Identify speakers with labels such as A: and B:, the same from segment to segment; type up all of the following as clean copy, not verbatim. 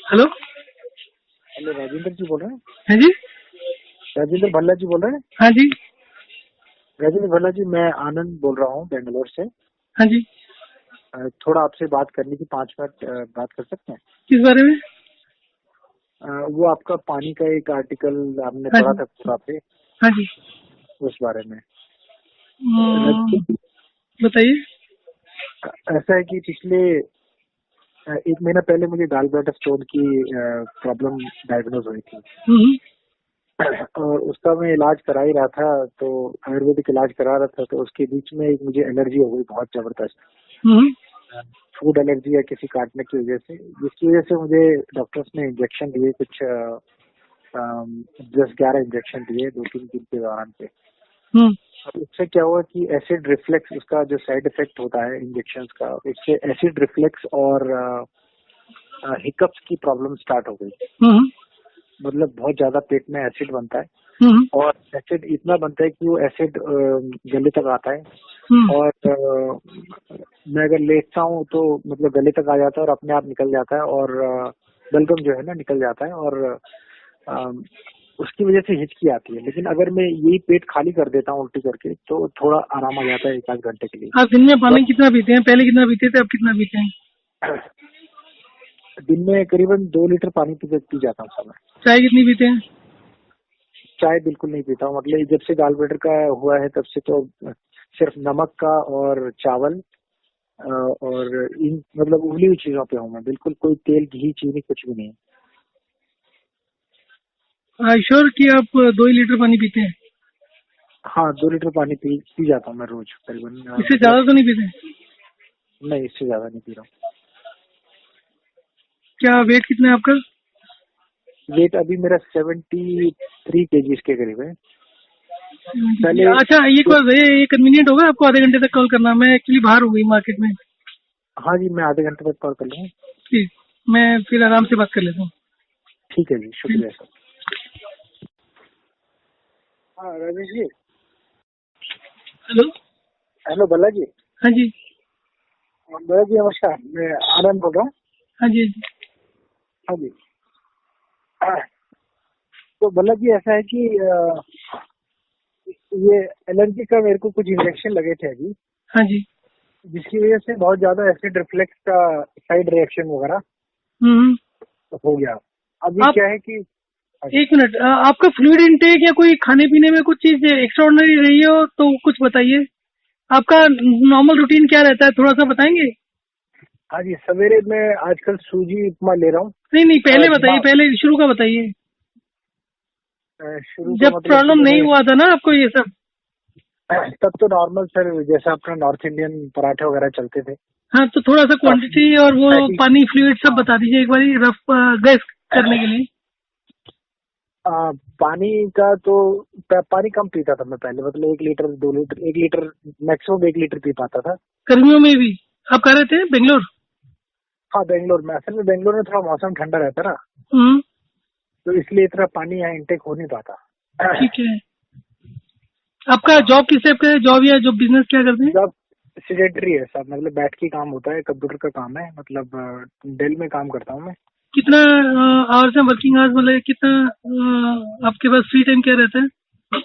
A: Hello.
B: Hello, Rajendra जी बोल रहे हैं?
A: हाँ जी।
B: राजेंद्र भल्ला जी बोल रहे हैं?
A: हाँ जी।
B: राजेंद्र भल्ला जी, मैं आनंद बोल रहा हूँ बेंगलोर से।
A: हाँ जी।
B: थोड़ा आपसे बात करनी थी, 5 मिनट बात कर सकते हैं?
A: किस बारे में?
B: वो आपका पानी का एक आर्टिकल आपने
A: हाँ
B: पढ़ा
A: जी।
B: था पूरा पे,
A: हाँ जी।
B: उस बारे में।
A: बताइए।
B: ऐसा है कि पिछले 1 महीना पहले मुझे गाल ब्लैडर स्टोन की प्रॉब्लम डायग्नोज हुई थी।
A: हम्म।
B: और उसका मैं इलाज करा ही रहा था, तो आयुर्वेदिक इलाज करा रहा था, तो उसके बीच में एक मुझे एलर्जी हो गई बहुत जबरदस्त।
A: हम्म।
B: फूड एलर्जी या किसी काटने की वजह से, जिसकी वजह से मुझे डॉक्टर्स ने इंजेक्शन दिए, कुछ 10-11 इंजेक्शन दिए 2-3 दिन के दौरान पे।
A: हम्म।
B: अब उससे क्या हुआ कि एसिड रिफ्लेक्स, उसका जो साइड इफेक्ट होता है इंजेक्शन का, उससे एसिड रिफ्लेक्स और हिकअप्स की प्रॉब्लम स्टार्ट हो गई।
A: हम्म।
B: मतलब बहुत ज्यादा पेट में एसिड बनता है,
A: हम्म।
B: और एसिड इतना बनता है कि वो एसिड गले तक आता है।
A: हम्म।
B: और मैं अगर लेटता हूँ तो मतलब गले तक आ जाता है और अपने आप निकल जाता है, और बलगम जो है ना निकल जाता है, और उसकी वजह से हिचकी आती है। लेकिन अगर मैं यही पेट खाली कर देता हूँ उल्टी करके, तो थोड़ा आराम आ जाता है 1-8 घंटे के लिए।
A: आप दिन में पानी
B: बट
A: कितना पीते हैं? पहले कितना पीते थे, अब कितना पीते हैं?
B: दिन में करीबन 2 लीटर पानी पी जाता हूँ समय।
A: चाय कितनी पीते हैं?
B: चाय बिल्कुल नहीं पीता हूँ। मतलब जब से गाल ब्लैडर का हुआ है तब से तो सिर्फ नमक का और चावल और इन मतलब उबली हुई चीजों पे हूँ मैं। बिल्कुल कोई तेल, घी, चीनी कुछ भी नहीं।
A: श्योर कि आप 2 ही लीटर पानी पीते हैं?
B: हाँ, 2 लीटर पानी पी जाता हूँ मैं रोज करीबन।
A: इससे
B: मतलब
A: ज्यादा तो नहीं पीते?
B: नहीं, इससे ज्यादा नहीं पी रहा हूँ।
A: क्या वेट कितना है आपका?
B: वेट अभी मेरा 73 kg के करीब है। पहले
A: अच्छा, एक बार ये कन्वीनियंट होगा आपको आधे घंटे तक कॉल करना? मैं एक्चुअली बाहर हो गई मार्केट में।
B: हाँ जी, मैं आधे घंटे तक कॉल कर लूँगा।
A: प्लीज, मैं फिर आराम से बात कर लेता हूँ।
B: ठीक है जी, शुक्रिया सर। हाँ राजेश जी।
A: हेलो।
B: हेलो भल्ला जी।
A: हाँ जी।
B: भल्ला जी नमस्कार, मैं आनंद बोल रहा हूँ।
A: हाँ जी।
B: हाँ जी। तो भल्ला जी ऐसा है कि ये एलर्जी का मेरे को कुछ इंजेक्शन लगे थे अभी,
A: हाँ जी।
B: जिसकी वजह से बहुत ज्यादा एसिड रिफ्लेक्स का साइड रिएक्शन वगैरह
A: हम्म।
B: हो गया। अभी
A: आप
B: क्या है कि
A: एक मिनट, आपका फ्लूइड इनटेक या कोई खाने पीने में कुछ चीज एक्स्ट्राऑर्डिनरी रही हो तो कुछ बताइए। आपका नॉर्मल रूटीन क्या रहता है, थोड़ा सा बताएंगे?
B: हाँ जी, सवेरे मैं आजकल सूजी उपमा ले रहा हूँ।
A: नहीं नहीं, पहले बताइए,
B: दिमाग
A: पहले शुरू का बताइए।
B: शुरू का
A: जब
B: मतलब कि
A: प्रॉब्लम नहीं हुआ था ना आपको ये सब।
B: तब तो नॉर्मल सर, जैसा अपना नॉर्थ इंडियन पराठे वगैरह चलते थे।
A: हाँ, तो थोड़ा सा क्वांटिटी और वो
B: पैटी।
A: पानी फ्लूइड सब
B: हाँ।
A: बता दीजिए एक बार, रफ गैस करने के लिए।
B: पानी का तो पानी कम पीता था मैं पहले। मतलब 1 litre 2 litre, 1 litre maximum 1 litre P पाता था।
A: गर्मियों में भी? आप कह रहे थे बेंगलोर?
B: हाँ, बेंगलोर में, असल में बेंगलोर में थोड़ा मौसम ठंडा रहता है ना,
A: हम्म।
B: तो इसलिए इतना पानी यहाँ इंटेक हो नहीं पाता।
A: ठीक है। आपका
B: हाँ,
A: जॉब किस टाइप का है? जॉब या जो बिजनेस क्या करते हैं?
B: जब सेडेंटरी है साहब, मतलब बैठ के काम होता है, कंप्यूटर का काम है। मतलब डेल में काम करता हूँ मैं।
A: कितना आवर्स है, वर्किंग आवर्स? मतलब कितना आपके पास फ्री टाइम क्या रहता है?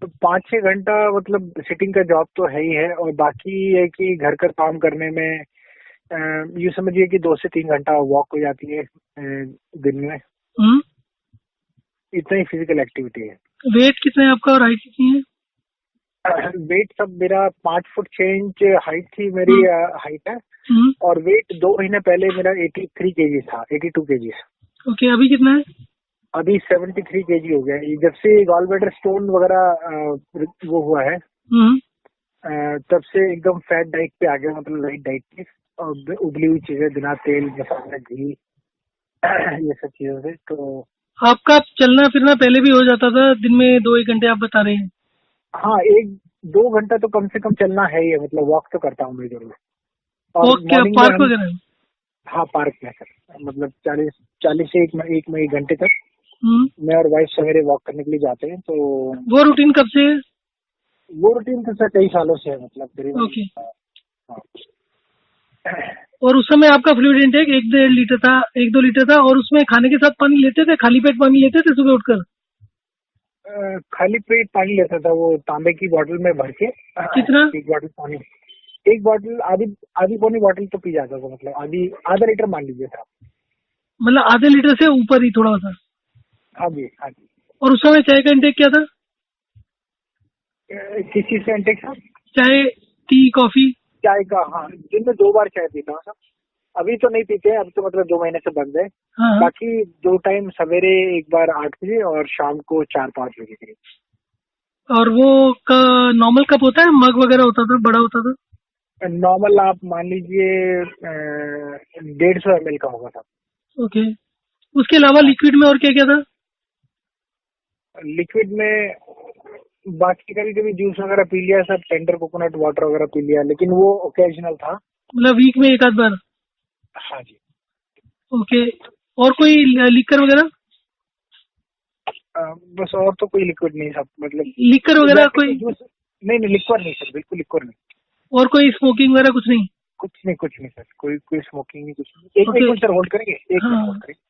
B: तो 5-6 घंटा मतलब सिटिंग का जॉब तो है ही है, और बाकी है कि घर का काम करने में यूँ समझिए कि 2 से 3 घंटा वॉक हो जाती है दिन में।
A: हम्म।
B: इतना ही फिजिकल एक्टिविटी है।
A: वेट कितना है आपका और हाइट कितनी है?
B: वेट सब मेरा 5 फुट 6 इंच हाइट थी मेरी।
A: हम्म।
B: हाइट है।
A: हम्म।
B: और वेट 2 महीने पहले मेरा 83 kg था, 82 kg।
A: ओके, अभी कितना है?
B: अभी 73 kg हो गया। ये जब से गॉल ब्लैडर स्टोन वगैरह वो हुआ है,
A: हम्म।
B: तब से एकदम फैट डाइट पे आ गया। मतलब लाइट डाइट पे, और उबली हुई चीजें, बिना तेल मसाला घी ये सब चीजों से तो।
A: आपका चलना फिरना पहले भी हो जाता था दिन में 2-1 घंटे आप बता रहे हैं?
B: हाँ, 1-2 घंटा तो कम से कम चलना है ही है। मतलब वॉक तो करता हूँ मैं जरूर। और
A: वॉक क्या,
B: मॉर्निंग में
A: पार्क
B: हम,
A: वगैरह?
B: हाँ पार्क में सर, मतलब 40 से एक घंटे तक
A: हम्म।
B: मैं और वाइफ सवेरे वॉक करने के लिए जाते हैं। तो
A: वो रूटीन कब से है?
B: वो रूटीन तो सर कई सालों से है, मतलब करीबन।
A: ओके।
B: हाँ।
A: और उस समय आपका फ्लूइड इंटेक 1-1.5 लीटर था, 1-2 लीटर था, और उसमें खाने के साथ पानी लेते थे, खाली पेट पानी लेते थे सुबह उठकर?
B: खाली पेट पानी लेता था, वो तांबे की बोतल में भर के।
A: कितना?
B: एक बोतल पानी, एक बोतल, आधी आधी पौनी बोतल तो पी जाता था, मतलब आधा लीटर मान लीजिए था।
A: मतलब आधे लीटर से ऊपर ही थोड़ा सा?
B: हाँ जी, हाँ जी।
A: और उस समय चाय का इंटेक क्या था?
B: किस चीज का इंटेक था?
A: चाय, टी, कॉफी?
B: चाय का, हाँ, दिन में 2 बार चाय पीता हूँ सर। अभी तो नहीं पीते हैं, अभी तो मतलब 2 महीने से बंद है।
A: हाँ हाँ।
B: बाकी 2 टाइम, सवेरे एक बार 8 बजे और शाम को 4-5 बजे के।
A: और वो नॉर्मल कप होता है, मग वगैरह होता था, बड़ा होता था?
B: नॉर्मल आप मान लीजिए 150 ml का होगा था।
A: ओके। उसके अलावा
B: हाँ,
A: लिक्विड में और क्या क्या था?
B: लिक्विड में बाकी कभी कभी जूस वगैरह पी लिया, सब टेंडर कोकोनट वाटर वगैरह पी लिया, लेकिन वो ओकेजनल था।
A: मतलब वीक में एक आध बार?
B: हाँ जी।
A: ओके। और कोई लिकर वगैरह?
B: बस और तो कोई लिक्विड नहीं, सब मतलब
A: लिकर वगैरह
B: वैसे तो
A: कोई?
B: जूस। नहीं नहीं, लिक्विड नहीं सर, बिल्कुल लिक्विड नहीं।
A: और कोई स्मोकिंग वगैरह कुछ नहीं?
B: कुछ नहीं, कुछ नहीं सर, कोई कोई स्मोकिंग नहीं, कुछ नहीं। एक
A: ओके।
B: एक मिनट सर, होल्ड करेंगे, एक मिनट
A: हाँ।
B: होल्ड करेंगे।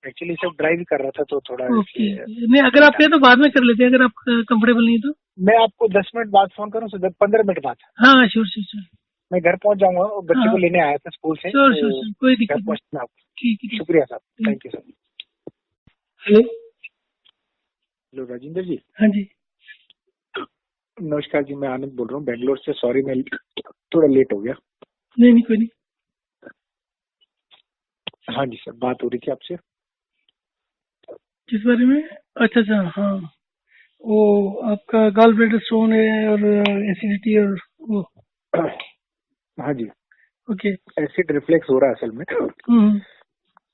B: एक्चुअली सब ड्राइव कर रहा था तो थोड़ा
A: ओके।
B: इसलिए
A: नहीं, अगर आप कहें
B: टाइम।
A: तो बाद में कर लेते हैं, अगर आप कंफर्टेबल नहीं तो।
B: मैं आपको 10 मिनट बाद फोन करूँ सर, 15 मिनट बाद।
A: हाँ, श्योर श्योर श्योर।
B: मैं घर पहुंच जाऊंगा, और बच्चे को
A: हाँ,
B: लेने आया था स्कूल से,
A: श्योर श्योर
B: तो
A: श्योर, कोई
B: घर
A: दिक्कत नहीं।
B: पहुंचना आपको।
A: ठीक है, ठीक
B: शुक्रिया सर,
A: है।
B: Thank you sir.
A: Hello.
B: Hello Rajendra ji.
A: हाँ जी।
B: नमस्कार जी, मैं आनंद बोल रहा हूँ बेंगलोर से। सॉरी मैं थोड़ा लेट हो गया।
A: नहीं नहीं, कोई नहीं।
B: हाँ जी सर, बात हो रही थी आपसे।
A: किस बारे में? अच्छा अच्छा, हाँ। वो आपका गॉल ब्लैडर स्टोन है और एसिडिटी और वो।
B: हाँ जी,
A: ओके।
B: एसिड रिफ्लेक्स हो रहा है असल में।
A: हम्म।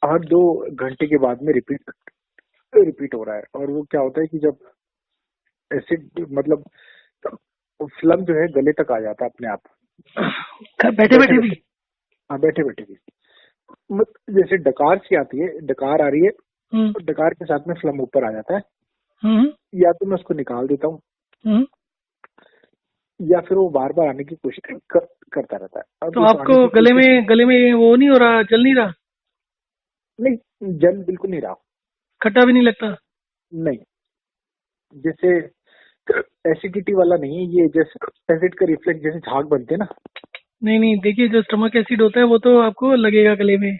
B: हर 2 घंटे के बाद में रिपीट रिपीट हो रहा है। और वो क्या होता है कि जब एसिड मतलब फ्लम जो है गले तक आ जाता है अपने आप,
A: बैठे
B: बैठे
A: बैठे भी?
B: बैठे। हाँ, बैठे बैठे भी। जैसे डकार सी आती है, डकार आ रही है,
A: हम्म
B: और डकार के साथ में फ्लम ऊपर आ जाता है।
A: हम्म
B: या तो मैं उसको निकाल देता हूँ,
A: हम्म।
B: या फिर वो बार बार आने की कोशिश करता रहता है। अब
A: तो
B: उस
A: आपको
B: आने की कोशिश,
A: गले में वो नहीं हो रहा, जल नहीं रहा?
B: नहीं जल बिल्कुल नहीं रहा।
A: खट्टा भी नहीं लगता?
B: नहीं, जैसे एसिडिटी वाला नहीं है ये, जैसे एसिड का रिफ्लेक्स जैसे झाग बनते हैं ना।
A: नहीं नहीं, देखिए, जो स्टमक एसिड होता है वो तो आपको लगेगा गले में।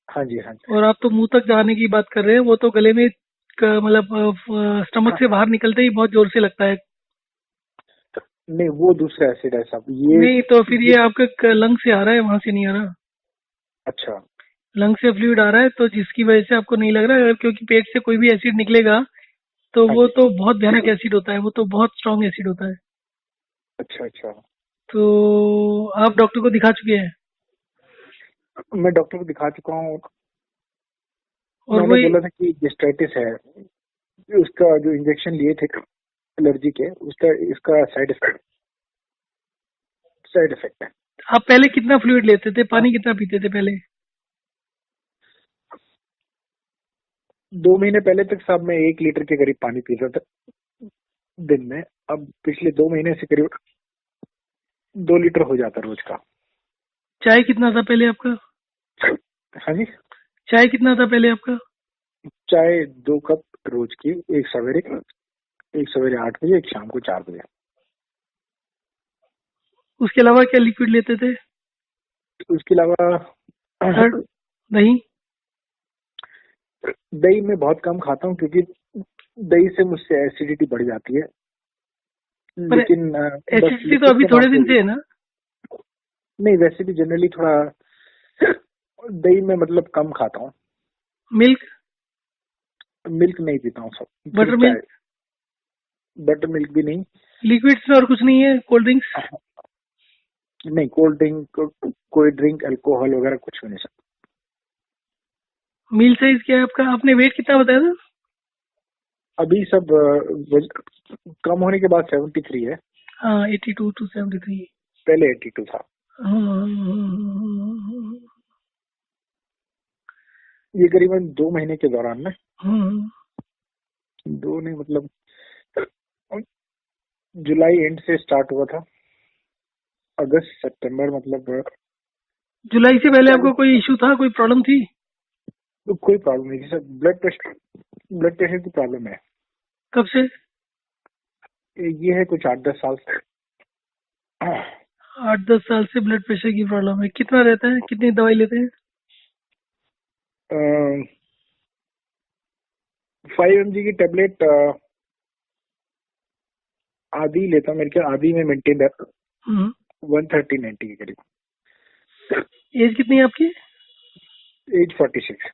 B: हाँ जी, हाँ जी।
A: और आप तो मुंह तक जाने की बात कर रहे हैं, वो तो गले में मतलब स्टमक
B: हाँ,
A: से बाहर निकलते ही बहुत जोर से लगता है।
B: नहीं वो दूसरा एसिड है साहब, ये
A: नहीं तो फिर
B: ये
A: ये आपके लंग से आ रहा है, वहां से नहीं आ रहा।
B: अच्छा।
A: लंग से फ्लूइड आ रहा है, तो जिसकी वजह से आपको नहीं लग रहा है। अगर क्योंकि पेट से कोई भी एसिड निकलेगा तो
B: हाँ
A: वो
B: जी,
A: तो बहुत भयानक एसिड होता है, वो तो बहुत स्ट्रांग एसिड होता है।
B: अच्छा अच्छा।
A: तो आप डॉक्टर को दिखा चुके हैं?
B: मैं डॉक्टर को दिखा चुका हूँ।
A: और
B: उन्होंने
A: वही।
B: बोला था कि गेस्ट्राइटिस है। उसका जो इंजेक्शन लिए थे एलर्जी के, उसका इसका साइड इफेक्ट है।
A: आप पहले कितना फ्लूइड लेते थे, पानी कितना पीते थे पहले?
B: 2 महीने पहले तक साहब मैं 1 लीटर के करीब पानी पीता था दिन में। अब पिछले 2 महीने से करीब 2 लीटर हो जाता रोज का।
A: चाय कितना था पहले आपका?
B: हाँ जी।
A: चाय कितना था पहले आपका?
B: चाय 2 कप रोज की, एक सवेरे 8 बजे, एक शाम को 4 बजे।
A: उसके अलावा क्या लिक्विड लेते थे?
B: उसके अलावा
A: कर्ड? दही?
B: दही मैं बहुत कम खाता हूँ, क्योंकि दही से मुझसे एसिडिटी बढ़ जाती है।
A: पर
B: लेकिन बस
A: एसिडिटी तो
B: लिक्विड
A: अभी
B: के
A: थोड़े
B: नाम पे
A: दिन
B: भी।
A: से है ना?
B: नहीं, वैसे भी जनरली थोड़ा दही में मतलब कम खाता हूँ।
A: मिल्क?
B: मिल्क नहीं पीता हूँ सब,
A: बटर
B: सिर्फ
A: मिल्क?
B: चाय। बटर मिल्क भी नहीं।
A: लिक्विड्स में और कुछ नहीं है? Cold drinks?
B: नहीं, कोल्ड ड्रिंक, कोई ड्रिंक, अल्कोहल वगैरह कुछ भी नहीं सर।
A: मील साइज क्या है आपका? आपने वेट कितना बताया था?
B: अभी सब कम होने के बाद 73 है।
A: हाँ, 82 to 73।
B: पहले 82 था। ये करीबन 2 महीने के दौरान ना,
A: हम्म।
B: 2 नहीं मतलब जुलाई एंड से स्टार्ट हुआ था, अगस्त सितंबर मतलब
A: जुलाई से पहले आपको
B: 40।
A: कोई इशू था, कोई प्रॉब्लम थी?
B: तो कोई प्रॉब्लम नहीं थी सर, ब्लड प्रेशर की प्रॉब्लम है।
A: कब से?
B: ये है कुछ 8-10 साल से।
A: 8-10 साल से ब्लड प्रेशर की प्रॉब्लम है। कितना रहता है, कितनी दवाई लेते हैं?
B: 5 mg की टेबलेट आधी लेता हूँ, मेरे ख्याल आधी में मेंटेन है,
A: हम्म।
B: 130-90 के करीब।
A: एज कितनी है आपकी?
B: एज 46।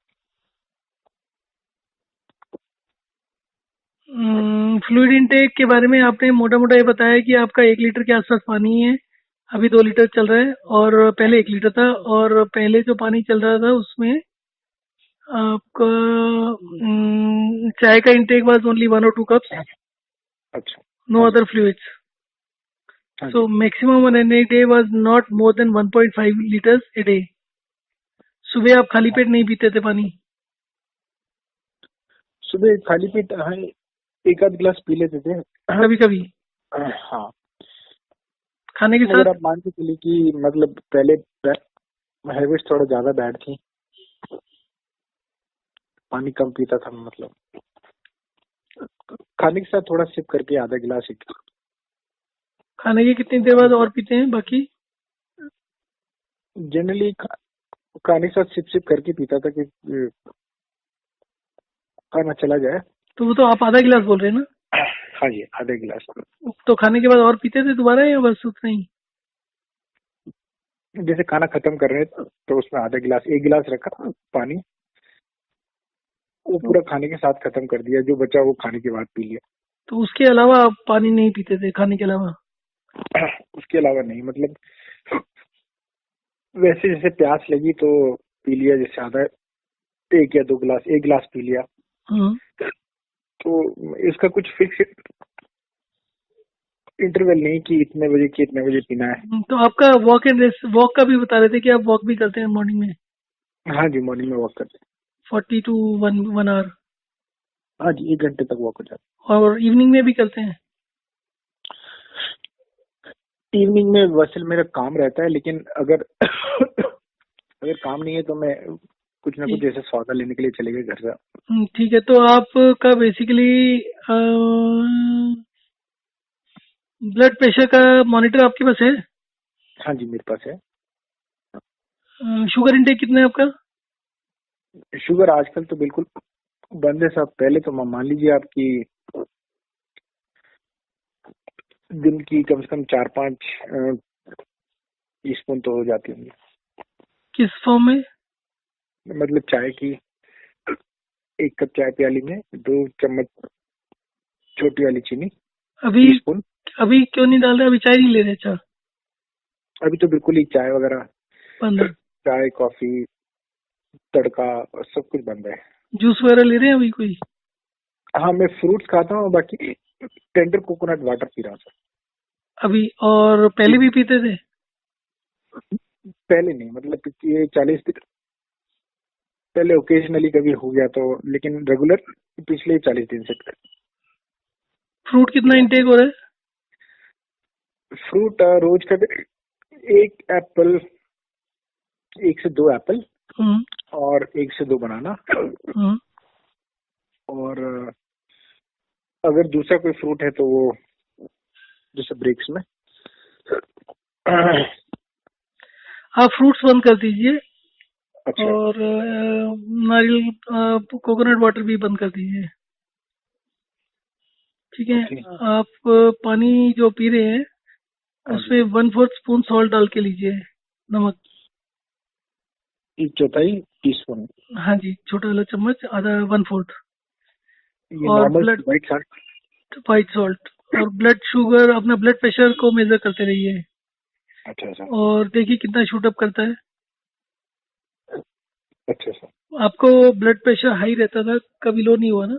A: फ्लूइड इनटेक के बारे में आपने मोटा मोटा ये बताया कि आपका 1 लीटर के आसपास पानी है, अभी 2 लीटर चल रहा है, और पहले 1 लीटर था, और पहले जो पानी चल रहा था उसमें आपका चाय का intake was only 1 or 2 cups,
B: अच्छा।
A: नो
B: हाँ जी।
A: Other fluids.
B: हाँ
A: So
B: जी।
A: maximum on a day was not more than 1.5 liters a day. सुबह आप खाली
B: हाँ,
A: पेट नहीं पीते थे पानी?
B: सुबह खाली पेट हाँ, एक आध गिलास पी लेते थे।
A: कभी कभी
B: हाँ,
A: खाने के
B: अगर
A: साथ?
B: आप मान के चलिए कि मतलब पहले हैबिट्स थोड़ा ज्यादा बैड थी, पानी कम पीता था मैं, मतलब खाने के साथ थोड़ा सिप करके आधा गिलास एक।
A: खाने के कितनी देर बाद और पीते हैं बाकी?
B: जनरली खाने के साथ सिप सिप करके पीता था कि खाना चला जाए।
A: तो वो तो आप आधा गिलास बोल रहे हैं ना?
B: हाँ जी, आधा गिलास।
A: तो खाने के बाद और पीते थे दोबारा, या बस उतना ही?
B: जैसे खाना खत्म कर रहे हैं तो उसमें आधा गिलास, एक गिलास रखा पानी, वो पूरा खाने के साथ खत्म कर दिया, जो बचा वो खाने के बाद पी लिया।
A: तो उसके अलावा आप पानी नहीं पीते थे खाने के अलावा?
B: उसके अलावा नहीं, मतलब वैसे जैसे प्यास लगी तो पी लिया, जैसे आधा 1 या 2 गिलास, 1 गिलास पी लिया।
A: हम्म।
B: तो इसका कुछ फिक्स इंटरवल नहीं कि इतने बजे की इतने बजे पीना है।
A: तो आपका वॉक एंड रेस्ट, वॉक का भी बता रहे थे कि आप वॉक भी करते हैं मॉर्निंग में?
B: हाँ जी, मॉर्निंग में वॉक करते
A: 40 to 1 hour?
B: हैं। हाँ जी, 1 घंटे तक वॉक हो जाता
A: और इवनिंग में भी करते हैं?
B: है। इवनिंग में वैसे मेरा काम रहता है, लेकिन अगर अगर काम नहीं है तो मैं कुछ ना कुछ
A: ठीक।
B: जैसे सौदा लेने के लिए चले गए घर से।
A: ठीक है, तो आपका बेसिकली ब्लड प्रेशर का मॉनिटर आपके पास है?
B: हाँ जी, मेरे पास है।
A: शुगर इंटेक कितना है आपका?
B: शुगर आजकल तो बिल्कुल बंद है साहब। पहले तो मान लीजिए आपकी दिन की कम से कम 4-5 टीस्पून तो हो जाती होंगी,
A: किस फॉर्म में?
B: मतलब चाय की 1 कप चाय प्याली में 2 चम्मच छोटी वाली चीनी,
A: अभी
B: टीस्पून।
A: अभी क्यों नहीं डाल रहे? अभी चाय नहीं ले रहे? अच्छा,
B: अभी तो बिल्कुल ही चाय वगैरह,
A: बंद है।
B: चाय कॉफी तड़का सब कुछ बंद है।
A: जूस वगैरह ले रहे हैं अभी कोई?
B: हाँ, मैं फ्रूट्स खाता हूँ, बाकी टेंडर कोकोनट वाटर पी रहा था।
A: अभी, और पहले भी पीते थे?
B: पहले नहीं, मतलब ये 40 दिन पहले ओकेजनली कभी हो गया तो, लेकिन रेगुलर पिछले 40 दिन से
A: फ्रूट कितना
B: पी
A: इंटेक हो रहा है?
B: फ्रूट रोज का 1 एप्पल, 1 से 2 एप्पल,
A: हम्म।
B: और 1 से 2 बनाना,
A: हम्म।
B: और अगर दूसरा कोई फ्रूट है तो वो जैसे ब्रेक्स में।
A: आप फ्रूट्स बंद कर दीजिए,
B: अच्छा।
A: और नारियल कोकोनट वाटर भी बंद कर दीजिए। ठीक है।
B: ओके।
A: आप पानी जो पी रहे हैं
B: हाँ जी,
A: उसमें 1/4 स्पून सॉल्ट डाल के लीजिए, नमक।
B: 1/4 टीस्पून।
A: हाँ जी, छोटा वाला चम्मच, आधा 1/4।
B: ये
A: और
B: normal
A: blood,
B: white salt.
A: White salt. और ब्लड शुगर, अपना ब्लड प्रेशर को मेजर करते रहिए,
B: अच्छा अच्छा।
A: और देखिए कितना शूट अप करता है।
B: अच्छा सर।
A: आपको ब्लड प्रेशर हाई रहता था, कभी लो नहीं हुआ ना?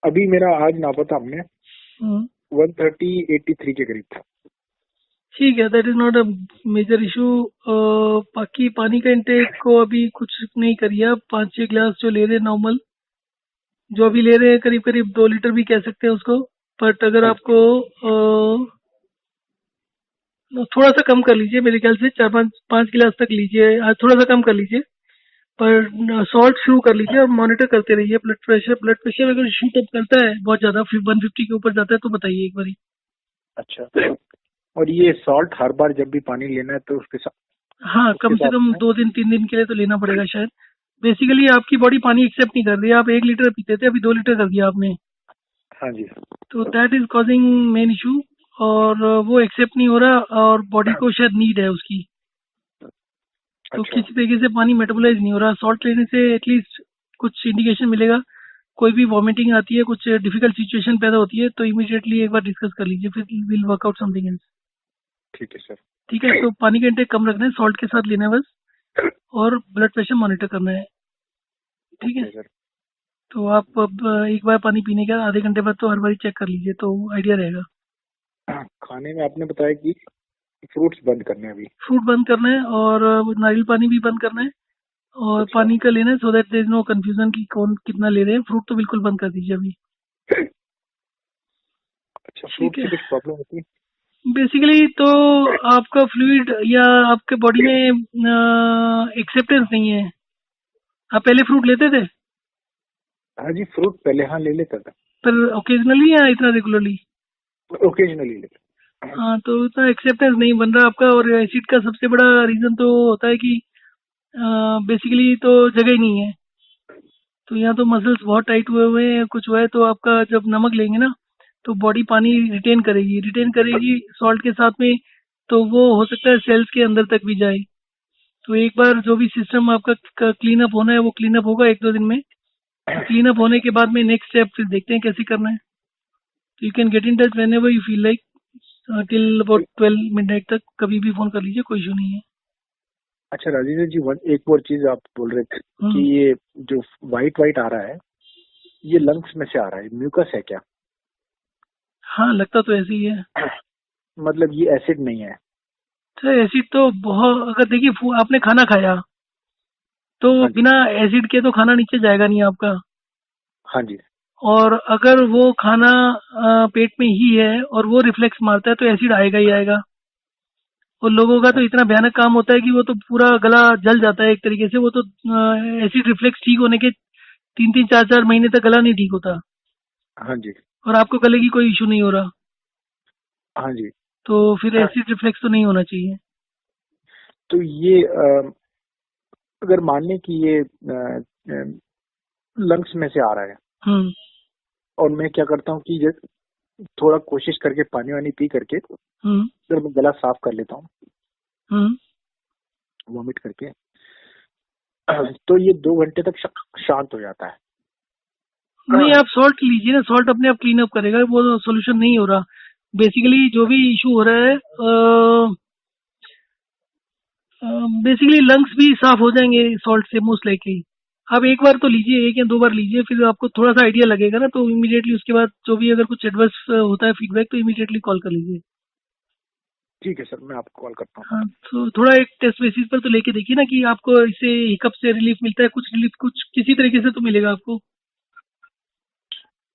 B: अभी मेरा आज नापा था हमने,
A: हम्म।
B: 130/83 के करीब था।
A: ठीक है, that is not a major issue. बाकी पानी का इंटेक को अभी कुछ नहीं करिए आप। 5-6 गिलास जो ले रहे हैं नॉर्मल, जो अभी ले रहे हैं, करीब करीब 2 लीटर भी कह सकते हैं उसको। बट अगर
B: हाँ जी।
A: आपको थोड़ा सा कम कर लीजिए, मेरे ख्याल से 4-5 गिलास तक लीजिए, आज थोड़ा सा कम कर लीजिए। पर सॉल्ट शुरू कर लीजिए और मॉनिटर करते रहिए। ब्लड प्रेशर अगर शूट अप करता है बहुत ज्यादा, 150 के ऊपर जाता है, तो बताइए एक बारी।
B: अच्छा, और ये सॉल्ट हर बार जब भी पानी लेना है तो
A: हाँ,
B: उसके
A: कम से
B: साथ
A: कम
B: में?
A: 2 दिन 3 दिन के लिए तो लेना पड़ेगा शायद। बेसिकली आपकी बॉडी पानी एक्सेप्ट नहीं कर रही है। आप 1 लीटर पीते थे, अभी 2 लीटर कर दिया आपने,
B: हाँ जी।
A: तो that is causing main issue. और वो एक्सेप्ट नहीं हो रहा, और बॉडी को शायद नीड है उसकी। तो
B: अच्छा।
A: किसी तरीके से पानी मेटाबोलाइज नहीं हो रहा। सॉल्ट लेने से एटलीस्ट कुछ इंडिकेशन मिलेगा। कोई भी वॉमिटिंग आती है, कुछ डिफिकल्ट सिचुएशन पैदा होती है, तो इमीडिएटली एक बार डिस्कस कर लीजिए, फिर will work out something else.
B: ठीक है सर।
A: ठीक है, तो पानी का इंटेक कम रखना है, सॉल्ट के साथ लेना है बस, और ब्लड प्रेशर मॉनिटर करना है। ठीक है,
B: ओके सर।
A: तो आप अब एक बार पानी पीने के बाद आधे घंटे बाद तो हर बार चेक कर लीजिए, तो आइडिया रहेगा।
B: खाने में आपने बताया कि फ्रूट्स बंद करने हैं अभी।
A: फ्रूट बंद करना है, और नारियल पानी भी बंद करना है, और
B: अच्छा।
A: पानी का लेना है, so that there is no confusion कि कौन कितना ले रहे हैं। फ्रूट तो बिल्कुल बंद कर दीजिए अभी।
B: अच्छा, फ्रूट
A: ठीक है,
B: से कुछ प्रॉब्लम होती है?
A: बेसिकली तो आपका फ्लूइड या आपके बॉडी में एक्सेप्टेंस नहीं है। आप पहले फ्रूट लेते थे,
B: हाँ जी, फ्रूट पहले हाँ ले लेता था।
A: पर ओकेजनली या इतना रेगुलरली?
B: ओकेजनली लेता।
A: हाँ, तो इतना एक्सेप्टेंस नहीं बन रहा आपका। और एसिड का सबसे बड़ा रीजन तो होता है कि बेसिकली तो जगह ही नहीं है। तो यहाँ तो मसल्स बहुत टाइट हुए हुए हैं, कुछ हुआ है, तो आपका जब नमक लेंगे ना, तो बॉडी पानी रिटेन करेगी सॉल्ट के साथ में। तो वो हो सकता है सेल्स के अंदर तक भी जाए। तो एक बार जो भी सिस्टम आपका क्लीन अप होना है, वो क्लीन अप होगा 1-2 दिन में। तो क्लीन अप होने के बाद में नेक्स्ट स्टेप फिर देखते हैं कैसे करना है। तो you can get in touch when ever you feel like, till about 12 minute तक कभी भी फोन कर लीजिए, कोई इशू नहीं है।
B: अच्छा राजेंद्र जी, एक और चीज आप बोल रहे थे कि
A: हम्म,
B: ये जो वाइट वाइट आ रहा है, ये लंग्स में से आ रहा है, म्यूकस है क्या?
A: हाँ, लगता तो ऐसे ही है।
B: मतलब ये एसिड नहीं है?
A: तो एसिड तो बहुत, अगर देखिए आपने खाना खाया, तो
B: हाँ जी।
A: बिना एसिड के तो खाना नीचे जाएगा नहीं आपका।
B: हाँ जी।
A: और अगर वो खाना पेट में ही है और वो रिफ्लेक्स मारता है, तो एसिड आएगा ही आएगा। और लोगों का तो इतना भयानक काम होता है कि वो तो पूरा गला जल जाता है एक तरीके से। वो तो एसिड रिफ्लेक्स ठीक होने के 3-3 4-4 महीने तक गला नहीं ठीक होता।
B: हाँ जी।
A: और आपको गले की कोई इशू नहीं हो रहा,
B: हाँ जी।
A: तो फिर एसिड रिफ्लेक्स तो नहीं होना चाहिए।
B: तो ये अगर मान लें कि ये लंग्स में से आ रहा है,
A: हम्म,
B: और मैं क्या करता हूँ कि थोड़ा कोशिश करके पानी वानी पी करके
A: हम्म,
B: फिर मैं गला साफ कर लेता हूँ,
A: हम्म।
B: वॉमिट करके, तो ये 2 घंटे तक शांत हो जाता है।
A: नहीं, आप सॉल्ट लीजिए ना, सॉल्ट अपने आप क्लीन अप करेगा, वो सोल्यूशन नहीं हो रहा। बेसिकली जो भी इशू हो रहा है, बेसिकली लंग्स भी साफ हो जाएंगे सॉल्ट से मोस्ट लाइकली। आप एक बार तो लीजिए, 1 या 2 बार लीजिए, फिर आपको थोड़ा सा आइडिया लगेगा ना, तो इमीडिएटली उसके बाद जो भी अगर कुछ एडवर्स होता है फीडबैक, तो इमीडिएटली कॉल कर लीजिए।
B: ठीक है सर, मैं आपको कॉल करता हूँ।
A: हाँ, तो थोड़ा एक टेस्ट बेसिस पर तो लेके देखिए ना, कि आपको इससे हिकअप से रिलीफ मिलता है, कुछ रिलीफ कुछ किसी तरीके से तो मिलेगा आपको।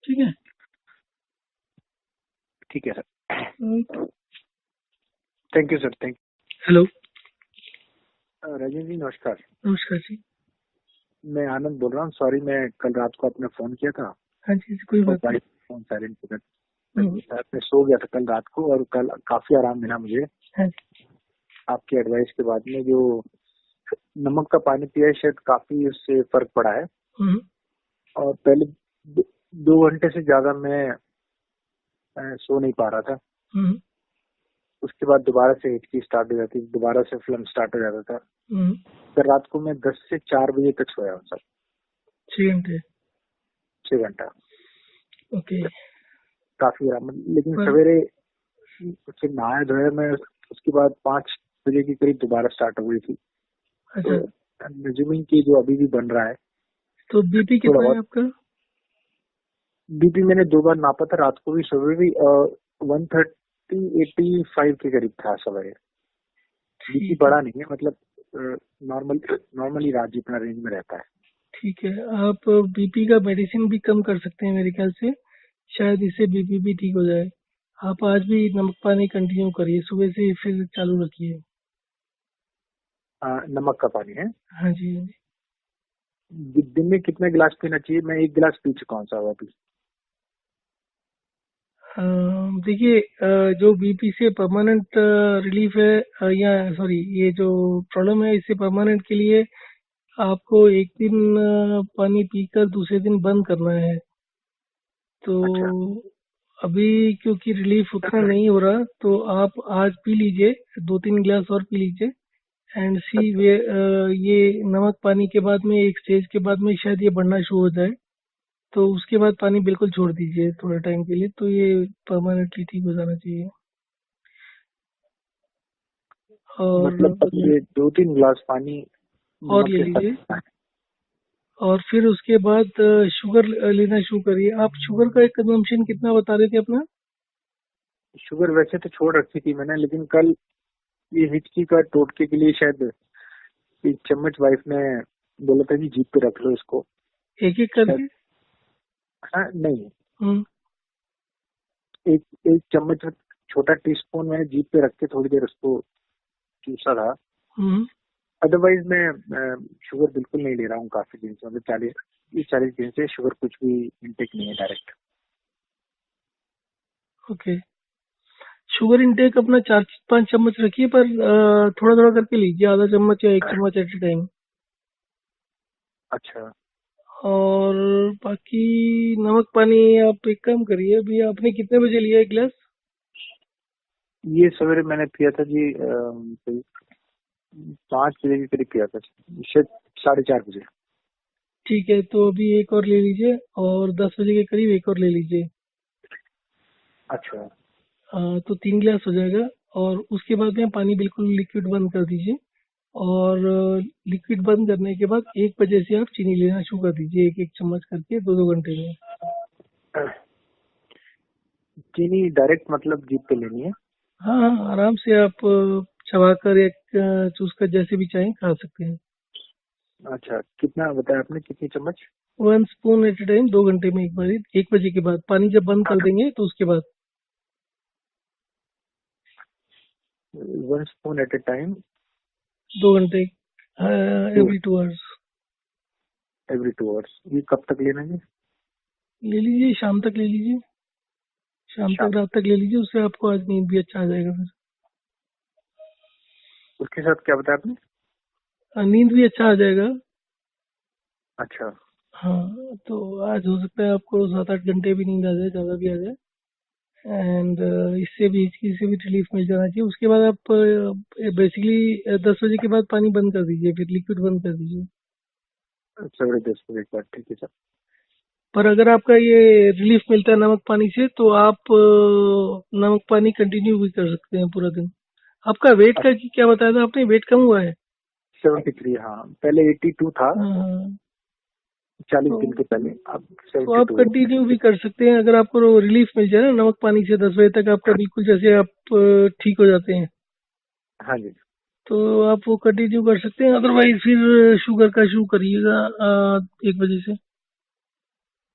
A: ठीक है।
B: ठीक है सर।
A: Right.
B: Thank you sir, thank.
A: Hello.
B: Rajendra ji नमस्कार।
A: नमस्कार जी।
B: मैं आनंद बोल रहा हूँ। सॉरी, मैं कल रात को आपने फोन किया था
A: हाँ जी, कोई
B: और
A: बात नहीं।
B: वाइफ फोन साइलेंट पे
A: हम्म,
B: मैं सो गया था कल रात को, और कल काफी आराम मिला मुझे
A: हाँ जी।
B: आपकी एडवाइस के बाद में। जो नमक का पानी पिया है, शायद काफी उससे फर्क पड़ा है।
A: हम्म,
B: और पहले 2 घंटे से ज्यादा मैं सो नहीं पा रहा था।
A: हम्म,
B: उसके बाद दोबारा से हिचकी स्टार्ट हो जाती, दोबारा से फिल्म स्टार्ट हो जाता था।
A: हम्म।
B: फिर रात को मैं 10 से 4 बजे तक सोया हूँ सर।
A: 6 घंटे?
B: 6 घंटा।
A: ओके।
B: काफी आराम, लेकिन
A: पर
B: सवेरे फिर नहाया धोया मैं, उसके बाद 5 बजे के करीब दोबारा स्टार्ट हो गई थी। तो
A: अच्छा,
B: जमीन की जो अभी भी बन रहा है
A: तो बीपी
B: थोड़ा
A: कितना है
B: बहुत।
A: आपका?
B: बीपी मैंने 2 बार नापा था, रात को भी सुबह भी। 130 80-85 के करीब था सवेरे। बीपी
A: ठीक है।
B: बढ़ा नहीं है, मतलब नॉर्मली रात जितना रेंज में रहता है।
A: ठीक है, आप बीपी का मेडिसिन भी कम कर सकते हैं मेरे ख्याल से, शायद इससे बीपी भी ठीक हो जाए। आप आज भी नमक पानी कंटिन्यू करिए, सुबह से फिर चालू रखिए।
B: नमक का पानी है।
A: हाँ जी, हाँ जी।
B: दिन में कितने गिलास पीना चाहिए? मैं 1 गिलास पी चुका हूँ साहब अभी।
A: देखिए, जो बीपी से परमानेंट रिलीफ है, या सॉरी, ये जो प्रॉब्लम है इससे परमानेंट के लिए आपको एक दिन पानी पीकर दूसरे दिन बंद करना है। तो
B: अच्छा।
A: अभी क्योंकि रिलीफ उतना नहीं हो रहा, तो आप आज पी लीजिए, 2-3 गिलास और पी लीजिए। एंड सी
B: अच्छा।
A: वे ये नमक पानी के बाद में एक स्टेज के बाद में शायद ये बढ़ना शुरू हो जाए, तो उसके बाद पानी बिल्कुल छोड़ दीजिए थोड़े टाइम के लिए, तो ये परमानेंटली ठीक हो जाना चाहिए।
B: मतलब
A: और
B: ये 2-3 गिलास पानी
A: और
B: नमक
A: ले
B: के साथ
A: लीजिए।
B: पीना
A: और फिर उसके बाद शुगर लेना शुरू करिए। आप शुगर का एक कंजम्पशन कितना बता रहे थे अपना?
B: है। शुगर वैसे तो छोड़ रखी थी मैंने, लेकिन कल ये हिचकी का टोटके के लिए शायद 1 चम्मच वाइफ ने बोला था कि जीप पे रख लो इसको।
A: एक एक
B: शायद।
A: करके?
B: हाँ, नहीं।
A: हम्म।
B: एक एक चम्मच, छोटा टीस्पून मैंने जीप पे रख के थोड़ी देर उसको चूसा था।
A: हम्म।
B: अदरवाइज मैं शुगर बिल्कुल नहीं ले रहा हूँ काफी दिन से, मतलब 40 दिन से शुगर कुछ भी इनटेक नहीं है डायरेक्ट।
A: ओके। शुगर इनटेक अपना 4-5 चम्मच रखिए, पर थोड़ा थोड़ा करके लीजिए, आधा चम्मच या 1 चम्मच एट ए टाइम।
B: अच्छा।
A: और बाकी नमक पानी आप एक काम करिए, अभी आपने कितने बजे लिया 1 गिलास?
B: ये सवेरे मैंने पिया था जी, कोई 5 बजे के करीब पिया था, शायद 4:30 बजे।
A: ठीक है, तो अभी एक और ले लीजिए, और 10 बजे के करीब एक और ले लीजिए।
B: अच्छा।
A: तो 3 गिलास हो जाएगा। और उसके बाद में पानी बिल्कुल लिक्विड बंद कर दीजिए। और लिक्विड बंद करने के बाद 1 बजे से आप चीनी लेना शुरू कर दीजिए, एक एक चम्मच करके 2-2 घंटे में।
B: चीनी डायरेक्ट मतलब जीप पे लेनी है?
A: हाँ हाँ, आराम से आप चबाकर एक चूस कर जैसे भी चाहें खा सकते हैं।
B: अच्छा, कितना बताया आपने, कितनी चम्मच?
A: 1 स्पून एट ए टाइम, 2 घंटे में एक बार, 1 बजे के बाद पानी जब बंद कर देंगे तो उसके बाद।
B: 1 स्पून एट ए टाइम।
A: 2 घंटे,
B: to
A: every 2 hours.
B: Every 2 hours. ये कब तक लेना है?
A: ले लीजिए, शाम तक ले लीजिए। शाम तक,
B: शाम।
A: रात तक ले लीजिए, उससे आपको आज नींद भी अच्छा आ जाएगा फिर।
B: उसके साथ क्या बताया आपने?
A: नींद भी अच्छा आ जाएगा।
B: अच्छा।
A: हाँ, तो आज हो सकता है आपको 7-8 घंटे भी नींद आ जाए, ज़्यादा भी आ जाए। एंड इससे भी, हिचकी से भी रिलीफ मिल जाना चाहिए। उसके बाद आप बेसिकली 10 बजे के बाद पानी बंद कर दीजिए, फिर लिक्विड बंद कर दीजिए।
B: 10:30 बजे के बाद, ठीक है सर।
A: पर अगर आपका ये रिलीफ मिलता है नमक पानी से, तो आप नमक पानी कंटिन्यू भी कर सकते हैं पूरा दिन। आपका वेट का क्या बताया था आपने, वेट कम हुआ है?
B: 73, हाँ, पहले 82 था,
A: हाँ,
B: 40 दिन
A: तो
B: के पहले, अब
A: तो आप
B: 72 है।
A: कंटिन्यू भी कर सकते हैं, अगर आपको रिलीफ मिल जाए ना नमक पानी से, 10 बजे तक आपका बिल्कुल जैसे आप ठीक हो जाते हैं,
B: हाँ जी।
A: तो आप वो कंटिन्यू कर सकते हैं। अदरवाइज फिर शुगर का शुरू करिएगा 1 बजे से।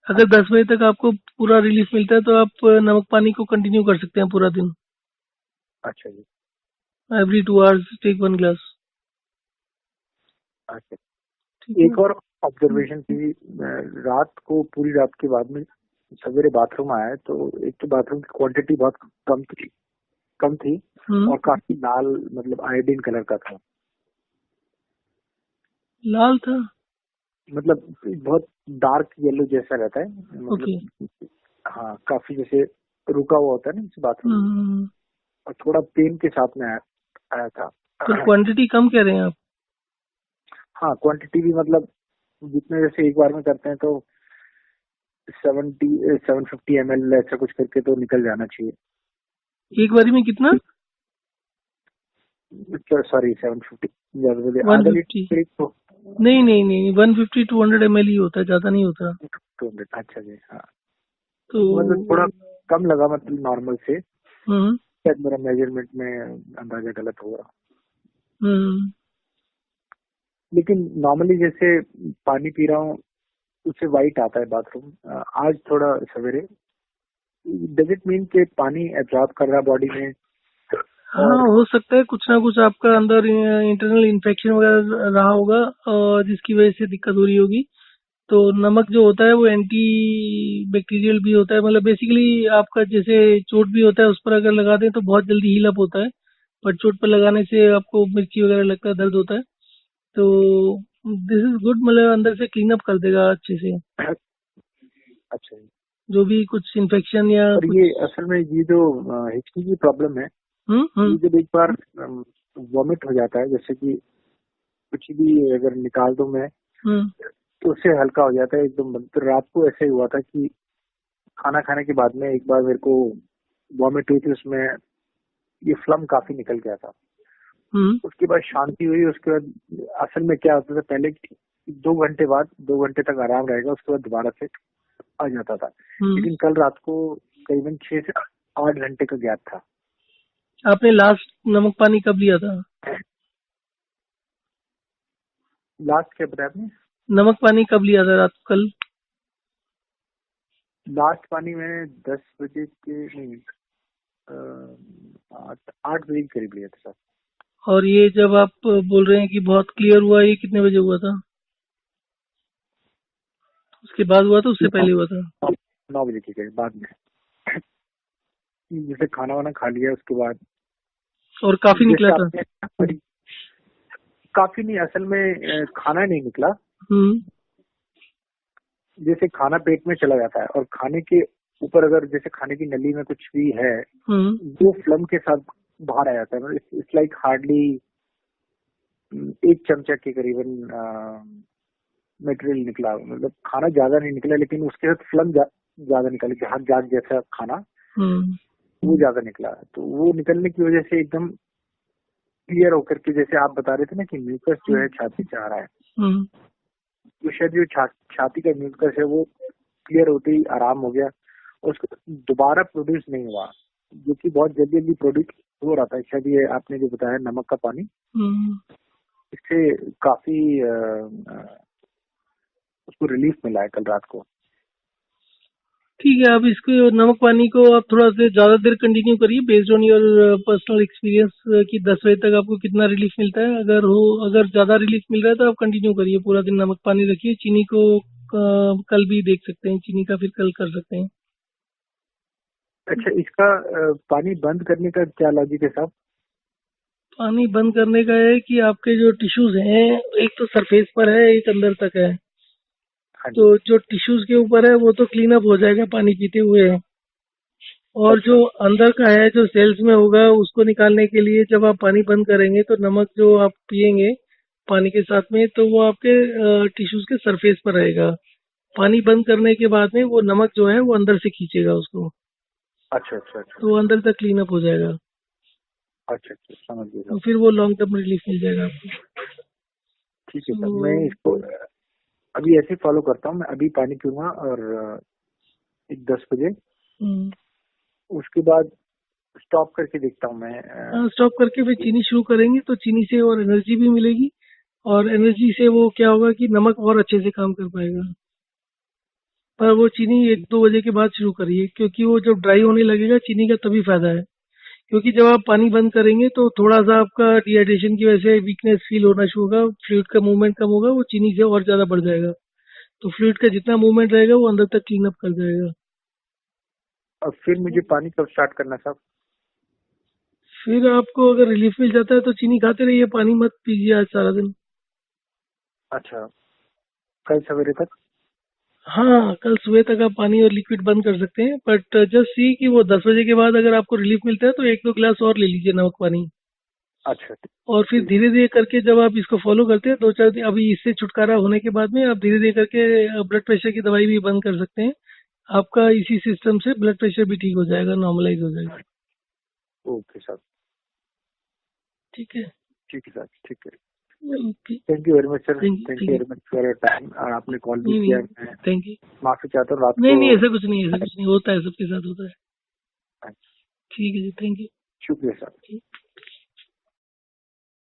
A: अगर
B: अच्छा।
A: 10 बजे तक आपको पूरा रिलीफ मिलता है, तो आप नमक पानी को कंटिन्यू कर सकते हैं पूरा दिन।
B: अच्छा जी।
A: एवरी 2 आवर्स टेक 1 गिलास।
B: अच्छा।
A: ठीक है।
B: एक और ऑब्जर्वेशन थी, रात को, पूरी रात के बाद में सवेरे बाथरूम आया, तो एक तो बाथरूम की क्वांटिटी बहुत कम थी
A: हम्म।
B: और काफी लाल, मतलब आयोडीन कलर का था।
A: लाल था?
B: मतलब बहुत डार्क येलो जैसा रहता है,
A: ओके।
B: मतलब हाँ, काफी जैसे रुका हुआ होता है ना इस बाथरूम में।
A: हम्म।
B: और थोड़ा पेन के साथ में आया था।
A: पर क्वांटिटी कम कह रहे हैं आप?
B: हाँ, क्वांटिटी भी मतलब जितने, जैसे एक बार में करते हैं तो 750 ml ऐसा कुछ करके तो निकल जाना चाहिए।
A: एक बारी में कितना?
B: सॉरी, 750, ज्यादा बोले,
A: वन
B: आधा
A: फिफ्टी
B: लीटर करीब तो।
A: नहीं नहीं नहीं, 150-200 ml ही होता है, ज़्यादा नहीं होता।
B: 200, अच्छा जी, हाँ।
A: तो
B: मतलब थोड़ा कम लगा, मतलब नॉर्मल से।
A: हम्म।
B: शायद मेरा मेजरमेंट में अंदाजा गलत होगा।
A: हम्म।
B: लेकिन नॉर्मली जैसे पानी पी रहा हूँ उससे वाइट आता है बाथरूम। आज थोड़ा सवेरे, डज इट मीन कि पानी एब्जॉर्ब कर रहा बॉडी में?
A: हाँ,
B: और
A: हो सकता है कुछ ना कुछ आपका अंदर इंटरनल इन्फेक्शन वगैरह रहा होगा और जिसकी वजह से दिक्कत हो रही होगी। तो नमक जो होता है वो एंटी बैक्टीरियल भी होता है, मतलब बेसिकली आपका जैसे चोट भी होता है उस पर अगर लगा दें तो बहुत जल्दी हील अप होता है, पर चोट पर लगाने से आपको मिर्ची वगैरह लगता है, दर्द होता है। तो दिस इज गुड, मतलब अंदर से क्लीन अप कर देगा अच्छे से
B: अच्छा जी।
A: जो भी कुछ इन्फेक्शन या
B: और
A: कुछ।
B: ये असल में ये जो हिचकी की प्रॉब्लम है,
A: हम्म।
B: ये जब एक बार वॉमिट हो जाता है, जैसे कि कुछ भी अगर निकाल दूं मैं
A: हम्म।
B: तो उससे हल्का हो जाता है एकदम। तो रात को ऐसे ही हुआ था कि खाना खाने के बाद में एक बार मेरे को वॉमिट हुई थी, उसमें ये फ्लम काफी निकल गया था।
A: हम्म।
B: उसके बाद शांति हुई। उसके बाद असल में क्या होता था पहले कि 2 घंटे बाद, 2 घंटे तक आराम रहेगा, उसके बाद दोबारा से आ जाता था।
A: हम्म।
B: लेकिन कल रात को करीबन 6 से 8 घंटे का गैप था।
A: आपने लास्ट नमक पानी कब लिया था?
B: लास्ट क्या बताया आपने?
A: नमक पानी कब लिया था रात को कल?
B: लास्ट पानी मैंने 10 बजे के नहीं, 8 बजे के करीब लिया था सर।
A: और ये जब आप बोल रहे हैं कि बहुत क्लियर हुआ, ये कितने बजे हुआ था? उसके बाद हुआ था उससे
B: नौ
A: पहले हुआ था?
B: 9 बजे के करीब बाद में, जैसे खाना वाना खा लिया उसके बाद।
A: और काफी निकला
B: जैसे
A: था?
B: आपने काफी नहीं, असल में खाना नहीं निकला।
A: हम्म।
B: जैसे खाना पेट में चला जाता है और खाने के ऊपर अगर जैसे खाने की नली में कुछ भी है
A: हम्म।
B: वो फ्लम के साथ बाहर आ जाता है। मतलब इट्स लाइक हार्डली 1 चमचा के करीबन मटेरियल निकला। मतलब खाना ज्यादा नहीं निकला लेकिन उसके साथ फ्लम ज्यादा निकला, जहाँ जाग जैसा खाना
A: हम्म।
B: वो ज्यादा निकला। तो वो निकलने की वजह से एकदम क्लियर होकर के, जैसे आप बता रहे थे ना कि म्यूकस जो है छाती से आ रहा है,
A: हम्म।
B: तो शायद जो छाती का म्यूकस है वो क्लियर होते ही आराम हो गया। उसको दोबारा प्रोड्यूस नहीं हुआ, जो कि बहुत जल्दी जल्दी प्रोड्यूस हो रहा था। शायद ये आपने जो बताया नमक का पानी,
A: हम्म।
B: इससे काफी उसको रिलीफ मिला है कल रात को।
A: ठीक है, आप इसको नमक पानी को आप थोड़ा से ज्यादा देर कंटिन्यू करिए based on your personal experience कि 10 बजे तक आपको कितना रिलीफ मिलता है। अगर ज्यादा रिलीफ मिल रहा है तो आप कंटिन्यू करिए, पूरा दिन नमक पानी रखिए। चीनी को कल भी देख सकते हैं, चीनी का फिर कल कर सकते हैं।
B: अच्छा, इसका पानी बंद करने का क्या लॉजिक है साहब?
A: पानी बंद करने का है कि आपके जो टिश्यूज हैं, एक तो सरफेस पर है, एक अंदर तक है।
B: हाँ
A: तो
B: जी।
A: जो टिश्यूज के ऊपर है वो तो क्लीन अप हो जाएगा पानी पीते हुए, और जो
B: अच्छा।
A: अंदर का है जो सेल्स में होगा उसको निकालने के लिए जब आप पानी बंद करेंगे तो नमक जो आप पिएंगे पानी के साथ में तो वो आपके टिश्यूज के सरफेस पर रहेगा। पानी बंद करने के बाद में वो नमक जो है वो अंदर से खींचेगा उसको,
B: अच्छा अच्छा अच्छा
A: तो वो अंदर तक क्लीन अप हो जाएगा।
B: अच्छा अच्छा, समझ गया
A: तो
B: साहब।
A: फिर वो लॉन्ग टर्म रिलीफ मिल जाएगा आपको।
B: ठीक है साहब, मैं
A: तो
B: इसको अभी ऐसे फॉलो करता हूँ। मैं अभी पानी पीऊंगा और एक 10 बजे,
A: हम्म,
B: उसके बाद स्टॉप करके देखता हूँ मैं।
A: स्टॉप करके फिर चीनी शुरू करेंगे तो चीनी से और एनर्जी भी मिलेगी, और एनर्जी से वो क्या होगा कि नमक और अच्छे से काम कर पाएगा। पर वो चीनी 1-2 बजे के बाद शुरू करिए, क्योंकि वो जब ड्राई होने लगेगा चीनी का तभी फायदा है। क्योंकि जब आप पानी बंद करेंगे तो थोड़ा सा आपका डिहाइड्रेशन की वजह से वीकनेस फील होना शुरू होगा, फ्लूइड का मूवमेंट कम होगा, वो चीनी से और ज्यादा बढ़ जाएगा। तो फ्लूइड का जितना मूवमेंट रहेगा वो अंदर तक क्लीन अप कर जाएगा।
B: और फिर मुझे पानी कब स्टार्ट करना है साहब?
A: फिर आपको अगर रिलीफ मिल जाता है तो चीनी खाते रहिए, पानी मत पीजिए आज सारा दिन।
B: अच्छा, कल सवेरे तक?
A: हाँ, कल सुबह तक आप पानी और लिक्विड बंद कर सकते हैं, बट जस्ट सी कि वो 10 बजे के बाद अगर आपको रिलीफ मिलता है तो 1-2 गिलास और ले लीजिए नमक पानी।
B: अच्छा
A: और फिर
B: ठीक।
A: धीरे धीरे करके जब आप इसको फॉलो करते हैं 2-4 दिन, अभी इससे छुटकारा होने के बाद में आप धीरे धीरे करके ब्लड प्रेशर की दवाई भी बंद कर सकते हैं। आपका इसी सिस्टम से ब्लड प्रेशर भी ठीक हो जाएगा, नॉर्मलाइज हो जाएगा।
B: ओके साहब।
A: ठीक है।
B: ठीक है साहब, ठीक है।
A: Okay.
B: Thank you very much sir,
A: thank you,
B: thank
A: thank
B: you
A: you.
B: Very much for your time. और आपने कॉल भी
A: नहीं
B: किया,
A: नहीं,
B: मैं
A: थैंक यू।
B: माफी चाहता हूँ रात
A: नहीं
B: को।
A: नहीं, ऐसा कुछ नहीं, ऐसा कुछ नहीं होता है, सबके साथ होता है। ठीक है जी, थैंक यू।
B: शुक्रिया सर।